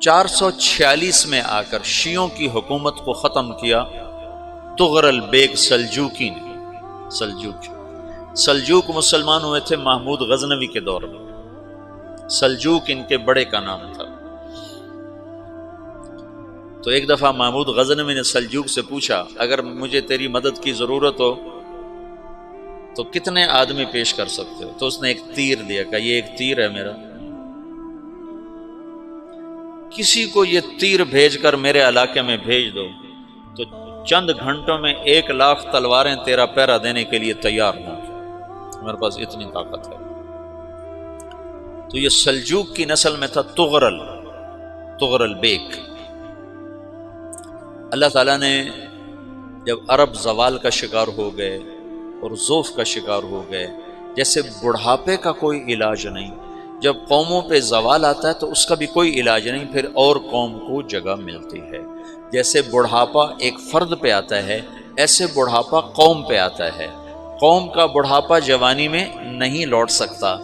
446 میں آ کر شیعوں کی حکومت کو ختم کیا تغرل بیگ سلجوکی نے۔ سلجوک مسلمان ہوئے تھے محمود غزنوی کے دور میں، سلجوک ان کے بڑے کا نام تھا۔ تو ایک دفعہ محمود غزنوی نے سلجوک سے پوچھا اگر مجھے تیری مدد کی ضرورت ہو تو کتنے آدمی پیش کر سکتے ہو؟ تو اس نے ایک تیر دیا، کہا یہ ایک تیر ہے میرا، کسی کو یہ تیر بھیج کر میرے علاقے میں بھیج دو تو چند گھنٹوں میں 1,00,000 تلواریں تیرا پہرا دینے کے لیے تیار ہوں، میرے پاس اتنی طاقت ہے۔ تو یہ سلجوک کی نسل میں تھا تغرل بیگ۔ اللہ تعالیٰ نے جب عرب زوال کا شکار ہو گئے اور ضعف کا شکار ہو گئے، جیسے بڑھاپے کا کوئی علاج نہیں، جب قوموں پہ زوال آتا ہے تو اس کا بھی کوئی علاج نہیں، پھر اور قوم کو جگہ ملتی ہے۔ جیسے بڑھاپا ایک فرد پہ آتا ہے، ایسے بڑھاپا قوم پہ آتا ہے۔ قوم کا بڑھاپا جوانی میں نہیں لوٹ سکتا،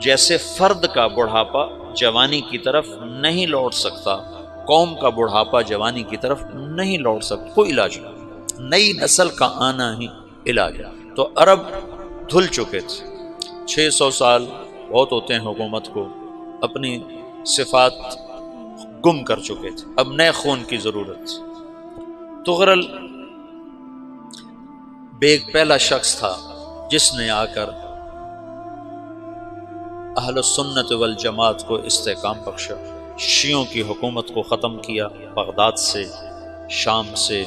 جیسے فرد کا بڑھاپا جوانی کی طرف نہیں لوٹ سکتا، قوم کا بڑھاپا جوانی کی طرف نہیں لوٹ سکتا، کوئی علاج نہیں، نئی نسل کا آنا ہی علاج ہے۔ تو عرب دھل چکے تھے، 600 سال بہت ہوتے ہیں حکومت کو، اپنی صفات گم کر چکے تھے، اب نئے خون کی ضرورت تھی۔ تغرل بیگ پہلا شخص تھا جس نے آ کر اہل السنت والجماعت کو استحکام بخشا، شیعوں کی حکومت کو ختم کیا، بغداد سے، شام سے،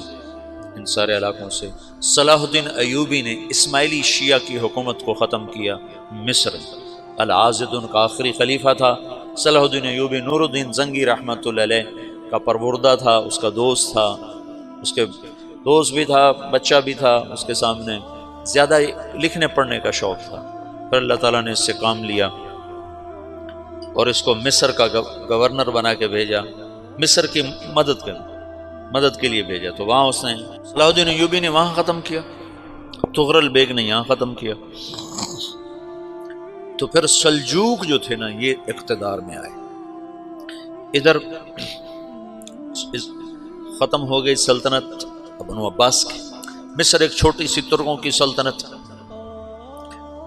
ان سارے علاقوں سے۔ صلاح الدین ایوبی نے اسماعیلی شیعہ کی حکومت کو ختم کیا، مصر۔ العاضد ان کا آخری خلیفہ تھا صلاح الدین ایوبی، نور الدین زنگی رحمۃ اللہ علیہ کا پروردہ تھا، اس کا دوست تھا، اس کے دوست بھی تھا، بچہ بھی تھا اس کے سامنے، زیادہ لکھنے پڑھنے کا شوق تھا۔ پھر اللہ تعالیٰ نے اس سے کام لیا اور اس کو مصر کا گورنر بنا کے بھیجا، مصر کی مدد کے لیے بھیجا، تو وہاں اس نے صلاح الدین ایوبی نے وہاں ختم کیا، تغرل بیگ نے یہاں ختم کیا۔ تو پھر سلجوک جو تھے نا یہ اقتدار میں آئے، ادھر ختم ہو گئی سلطنت بنو عباس کی، مصر ایک چھوٹی سی ترکوں کی سلطنت،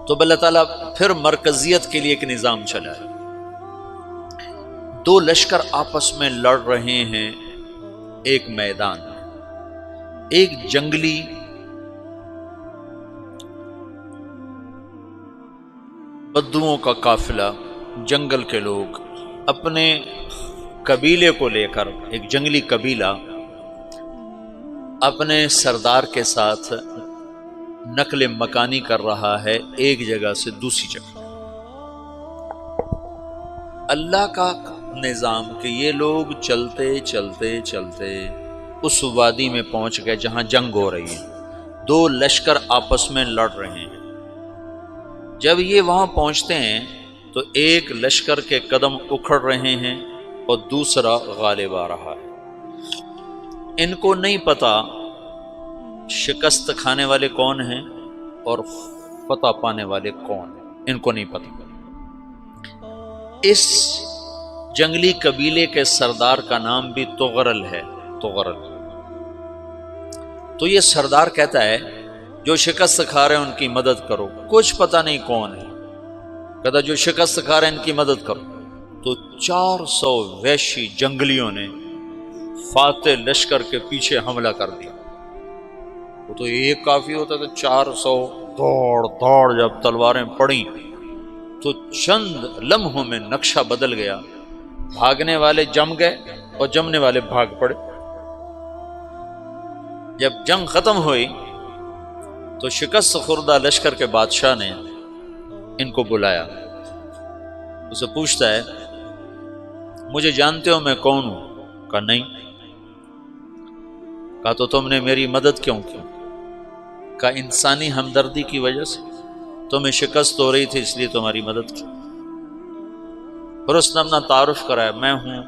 تو اللہ تعالیٰ پھر مرکزیت کے لیے ایک نظام چلایا۔ 2 لشکر آپس میں لڑ رہے ہیں ایک میدان میں، ایک جنگلی بدوؤں کا قافلہ، جنگل کے لوگ اپنے قبیلے کو لے کر، ایک جنگلی قبیلہ اپنے سردار کے ساتھ نقل مکانی کر رہا ہے ایک جگہ سے دوسری جگہ۔ اللہ کا نظام کہ یہ لوگ چلتے چلتے چلتے اس وادی میں پہنچ گئے جہاں جنگ ہو رہی ہے، 2 لشکر آپس میں لڑ رہے ہیں۔ جب یہ وہاں پہنچتے ہیں تو ایک لشکر کے قدم اکھڑ رہے ہیں اور دوسرا غالب آ رہا ہے۔ ان کو نہیں پتا شکست کھانے والے کون ہیں اور فتح پانے والے کون ہیں، ان کو نہیں پتا۔ اس جنگلی قبیلے کے سردار کا نام بھی تغرل ہے، تغرل۔ تو یہ سردار کہتا ہے جو شکست کھا رہے ہیں ان کی مدد کرو، کچھ پتہ نہیں کون ہے، کہتا جو شکست کھا رہے ہیں ان کی مدد کرو۔ تو 400 وحشی جنگلیوں نے فاتح لشکر کے پیچھے حملہ کر دیا۔ وہ تو ایک کافی ہوتا تھا، 400 دوڑ جب تلواریں پڑیں تو چند لمحوں میں نقشہ بدل گیا، بھاگنے والے جم گئے اور جمنے والے بھاگ پڑے۔ جب جنگ ختم ہوئی تو شکست خوردہ لشکر کے بادشاہ نے ان کو بلایا، اسے پوچھتا ہے مجھے جانتے ہو میں کون ہوں؟ کہا نہیں۔ کہا تو تم نے میری مدد کیوں کی؟ کہا انسانی ہمدردی کی وجہ سے، تمہیں شکست ہو رہی تھی اس لیے تمہاری مدد کی۔ پھر اس نے اپنا تعارف کرایا، میں ہوں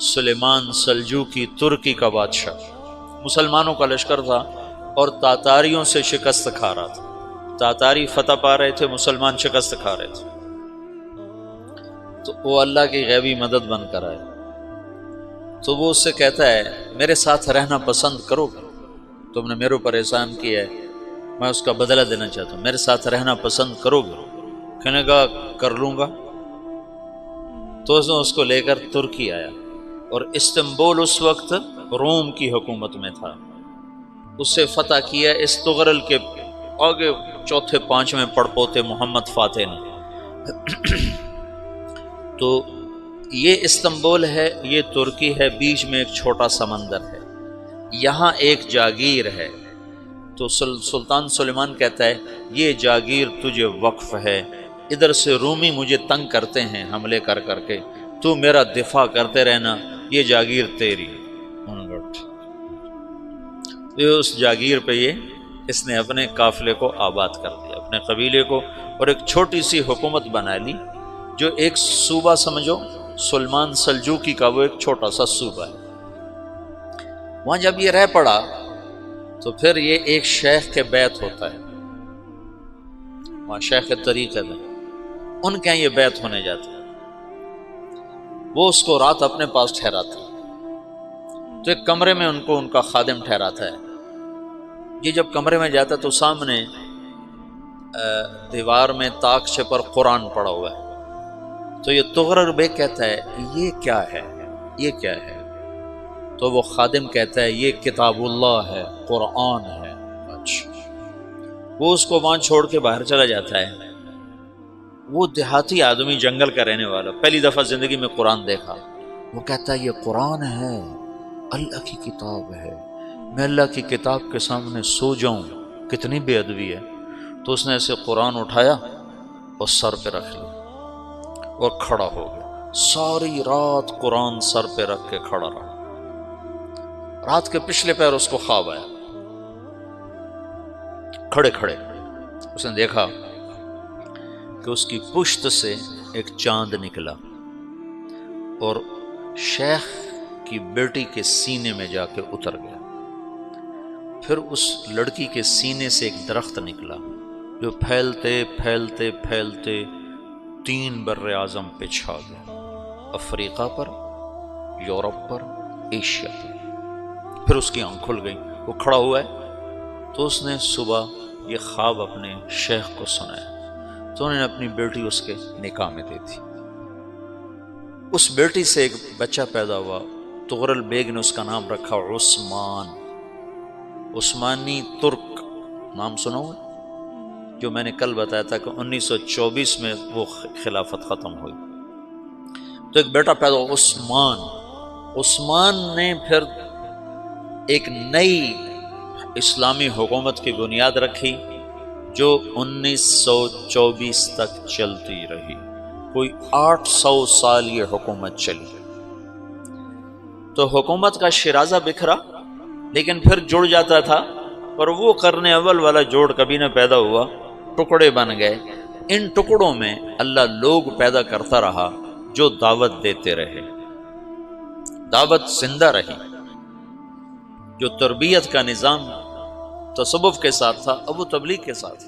سلیمان سلجوکی، ترکی کا بادشاہ۔ مسلمانوں کا لشکر تھا اور تاتاریوں سے شکست کھا رہا تھا، تاتاری فتح پا رہے تھے، مسلمان شکست کھا رہے تھے۔ تو وہ اللہ کی غیبی مدد بن کر آئے، تو وہ اس سے کہتا ہے میرے ساتھ رہنا پسند کرو گے؟ تم نے میرے اوپر احسان کیا ہے، میں اس کا بدلہ دینا چاہتا ہوں، میرے ساتھ رہنا پسند کرو گے؟ کہنے کا کر لوں گا۔ تو اس نے اس کو لے کر ترکی آیا، اور استنبول اس وقت روم کی حکومت میں تھا، اس سے فتح کیا اس تغرل کے آگے چوتھے پانچویں پڑپوتے محمد فاتح نے۔ تو یہ استنبول ہے، یہ ترکی ہے، بیچ میں ایک چھوٹا سمندر ہے، یہاں ایک جاگیر ہے۔ تو سلطان سلیمان کہتا ہے یہ جاگیر تجھے وقف ہے، ادھر سے رومی مجھے تنگ کرتے ہیں حملے کر کر کے، تو میرا دفاع کرتے رہنا، یہ جاگیر تیری۔ اس جاگیر پہ اس نے اپنے قافلے کو آباد کر دیا، اپنے قبیلے کو، اور ایک چھوٹی سی حکومت بنا لی، جو ایک صوبہ سمجھو سلمان سلجوقی کا، وہ ایک چھوٹا سا صوبہ ہے۔ وہاں جب یہ رہ پڑا تو پھر یہ ایک شیخ کے بیت ہوتا ہے، وہاں شیخ طریقت ہے، ان کے یہ بیت ہونے جاتا ہے، وہ اس کو رات اپنے پاس ٹھہراتا ہے، تو ایک کمرے میں ان کا خادم ٹھہراتا ہے۔ یہ جب کمرے میں جاتا ہے تو سامنے دیوار میں تاکچے پر قرآن پڑا ہوا ہے، تو یہ تغرل بیگ کہتا ہے یہ کیا ہے، یہ کیا ہے؟ تو وہ خادم کہتا ہے یہ کتاب اللہ ہے، قرآن ہے۔ اچھا، وہ اس کو وہاں چھوڑ کے باہر چلا جاتا ہے۔ وہ دیہاتی آدمی، جنگل کا رہنے والا، پہلی دفعہ زندگی میں قرآن دیکھا، وہ کہتا ہے یہ قرآن ہے، اللہ کی کتاب ہے، میں اللہ کی کتاب کے سامنے سو جاؤں، کتنی بے ادبی ہے۔ تو اس نے ایسے قرآن اٹھایا اور سر پہ رکھ لیا اور کھڑا ہو گیا، ساری رات قرآن سر پہ رکھ کے کھڑا رہا۔ رات کے پچھلے پہر اس کو خواب آیا، کھڑے کھڑے اس نے دیکھا کہ اس کی پشت سے ایک چاند نکلا اور شیخ کی بیٹی کے سینے میں جا کے اتر گیا۔ پھر اس لڑکی کے سینے سے ایک درخت نکلا جو پھیلتے پھیلتے پھیلتے 3 بر اعظم پہ چھا گیا، افریقہ پر، یورپ پر، ایشیا پر۔ پھر اس کی آنکھ کھل گئی، وہ کھڑا ہوا ہے، تو اس نے صبح یہ خواب اپنے شیخ کو سنایا، تو انہوں نے اپنی بیٹی اس کے نکاح میں دی تھی۔ اس بیٹی سے ایک بچہ پیدا ہوا، تغرل بیگ نے اس کا نام رکھا عثمان، عثمانی ترک نام سنا ہوا، جو میں نے کل بتایا تھا کہ 1924 میں وہ خلافت ختم ہوئی۔ تو ایک بیٹا پیدا ہوا عثمان۔ عثمان نے پھر ایک نئی اسلامی حکومت کی بنیاد رکھی جو 1924 تک چلتی رہی، کوئی 800 سال یہ حکومت چلی۔ تو حکومت کا شرازہ بکھرا، لیکن پھر جڑ جاتا تھا، اور وہ قرن اول والا جوڑ کبھی نہ پیدا ہوا، ٹکڑے بن گئے۔ ان ٹکڑوں میں اللہ لوگ پیدا کرتا رہا جو دعوت دیتے رہے، دعوت زندہ رہی۔ جو تربیت کا نظام تصوف کے ساتھ تھا، اب وہ تبلیغ کے ساتھ